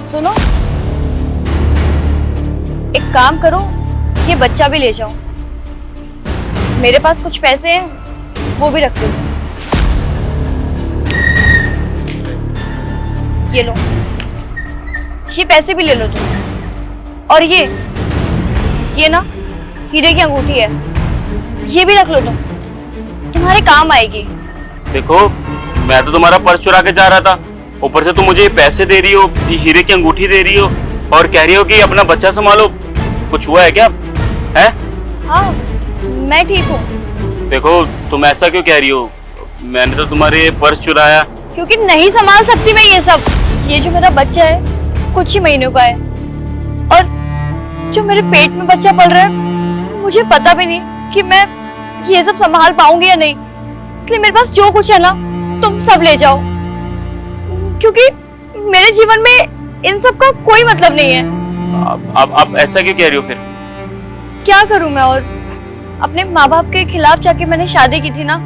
सुनो, एक काम करो, ये बच्चा भी ले जाओ। मेरे पास कुछ पैसे हैं, वो भी रख लो। ये लो, ये पैसे भी ले लो तुम। और ये ना हीरे की अंगूठी है, ये भी रख लो तुम, तुम्हारे काम आएगी। देखो, मैं तो तुम्हारा पर्स चुरा के जा रहा था, ऊपर से तुम मुझे ये पैसे दे रही हो, ये हीरे की अंगूठी दे रही हो और कह रही हो कि अपना बच्चा संभालो। कुछ हुआ है क्या? है? हाँ, मैं ठीक हूँ। देखो, तुम ऐसा क्यों कह रही हो? मैंने तो तुम्हारे पर्स चुराया। क्योंकि नहीं संभाल सकती मैं ये सब। ये जो मेरा बच्चा है कुछ ही महीनों का है, और जो मेरे पेट में बच्चा पल रहा है मुझे पता भी नहीं कि मैं ये सब संभाल पाऊंगी या नहीं। इसलिए मेरे पास जो कुछ है ना तुम सब ले जाओ, क्योंकि मेरे जीवन में इन सब का कोई मतलब नहीं है। आप ऐसा क्यों कह रही हो फिर? क्या करूं मैं, और अपने माँ बाप के खिलाफ जाके मैंने शादी की थी ना,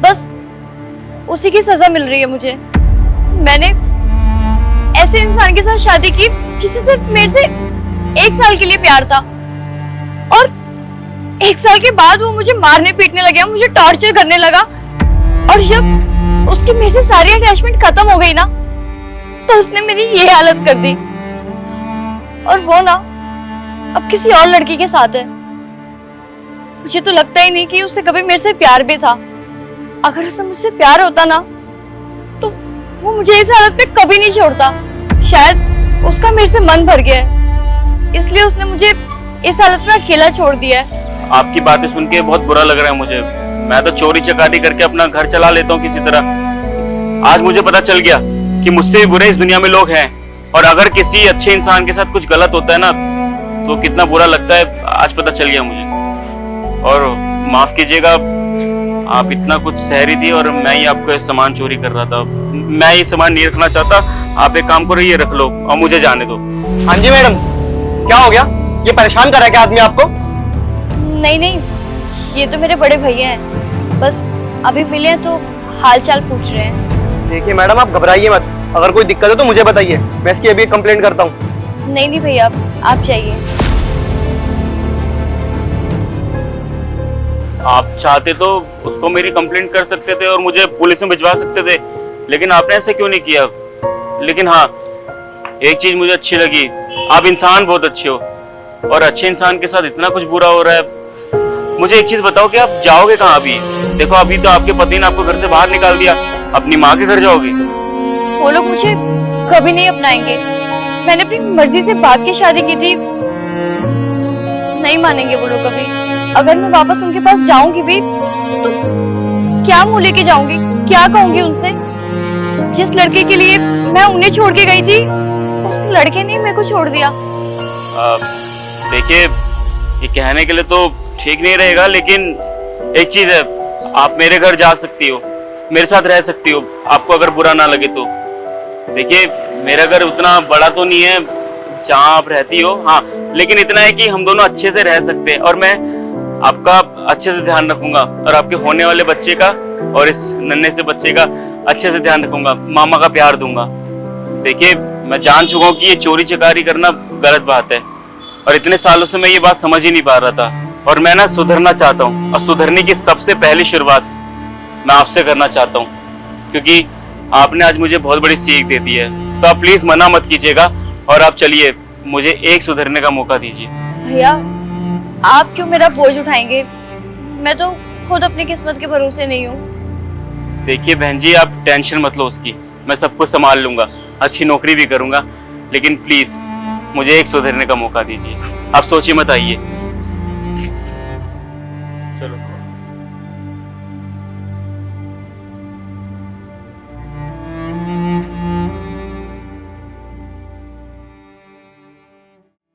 बस उसी की सजा मिल रही है मुझे। मैंने ऐसे इंसान के साथ शादी की जिसे सिर्फ मेरे से 1 साल के लिए प्यार था, और 1 साल के बाद वो मुझे मारने पीटने लगा, मुझे टॉर्चर करने लगा। और जब उसकी मेरे से सारी अटैचमेंट खत्म हो गई ना, तो उसने मेरी ये हालत कर दी। और वो ना अब किसी और लड़की के साथ है। मुझे तो लगता ही नहीं कि उसे कभी मेरे से प्यार भी था। अगर उसे मुझसे प्यार होता ना तो वो मुझे इस हालत में कभी नहीं छोड़ता। शायद उसका मेरे से मन भर गया है, इसलिए उसने मुझे इस हालत में अकेला छोड़ दिया है। आपकी बातें सुन के बहुत बुरा लग रहा है मुझे। मैं तो चोरी चकारी करके अपना घर चला लेता हूँ किसी तरह। आज मुझे पता चल गया कि मुझसे भी बुरे इस दुनिया में लोग हैं, और अगर किसी अच्छे इंसान के साथ कुछ गलत होता है ना तो कितना बुरा लगता है, आज पता चल गया मुझे। और माफ कीजिएगा, आप इतना कुछ सह रही थी और मैं ही आपका सामान चोरी कर रहा था। मैं ये सामान नहीं रखना चाहता। आप एक काम करो, ये रख लो और मुझे जाने दो। हाँ जी मैडम, क्या हो गया? ये परेशान कर रहा है क्या आदमी आपको? नहीं नहीं, ये तो मेरे बड़े भैया हैं, बस अभी मिले हैं तो हाल चाल पूछ रहे हैं। देखिए मैडम, आप घबराइए मत, अगर कोई दिक्कत है तो मुझे बताइए, मैं इसकी अभी कंप्लेंट करता हूँ। नहीं नहीं भैया, आप जाइए। आप चाहते तो उसको मेरी कंप्लेंट कर सकते थे और मुझे पुलिस में भिजवा सकते थे, लेकिन आपने ऐसे क्यों नहीं किया? लेकिन हाँ, एक चीज मुझे अच्छी लगी, आप इंसान बहुत अच्छे हो, और अच्छे इंसान के साथ इतना कुछ बुरा हो रहा है। मुझे एक चीज बताओ कि आप जाओगे कहाँ अभी? देखो, अभी तो आपके पति ने आपको घर से बाहर निकाल दिया, अपनी माँ के घर जाओगे? वो लोग मुझे कभी नहीं अपनाएंगे। मैंने अपनी मर्जी से बाप की शादी की थी, नहीं मानेंगे वो लोग कभी। अगर मैं वापस उनके पास जाऊंगी भी तो क्या मुंह लेके जाऊंगी, क्या कहूंगी उनसे? जिस लड़के के लिए मैं उन्हें छोड़ के गई थी, उस लड़के ने मेरे को छोड़ दिया। देखिए, ये कहने के लिए तो ठीक नहीं रहेगा, लेकिन एक चीज है, आप मेरे घर जा सकती हो, मेरे साथ रह सकती हो, आपको अगर बुरा ना लगे तो। देखिए, मेरा घर उतना बड़ा तो नहीं है जहाँ आप रहती हो, हाँ, लेकिन इतना है कि हम दोनों अच्छे से रह सकते हैं, और मैं आपका अच्छे से ध्यान रखूंगा, और आपके होने वाले बच्चे का और इस नन्हे से बच्चे का अच्छे से ध्यान रखूंगा, मामा का प्यार दूंगा। देखिए, मैं जान चुका हूँ कि ये चोरी चकारी करना गलत बात है, और इतने सालों से मैं ये बात समझ ही नहीं पा रहा था, और मैं ना सुधरना चाहता हूँ, और सुधरने की सबसे पहली शुरुआत मैं आपसे करना चाहता हूँ, क्योंकि आपने आज मुझे बहुत बड़ी सीख दे दी है। तो आप प्लीज मना मत कीजिएगा, और आप चलिए, मुझे एक सुधरने का मौका दीजिए। भैया, आप क्यों मेरा बोझ उठाएंगे? मैं तो खुद अपनी किस्मत के भरोसे नहीं हूँ। देखिए बहन जी, आप टेंशन मत लो उसकी, मैं सब कुछ संभाल लूंगा, अच्छी नौकरी भी करूंगा, लेकिन प्लीज मुझे एक सुधरने का मौका दीजिए। आप सोचिए मत, आइए।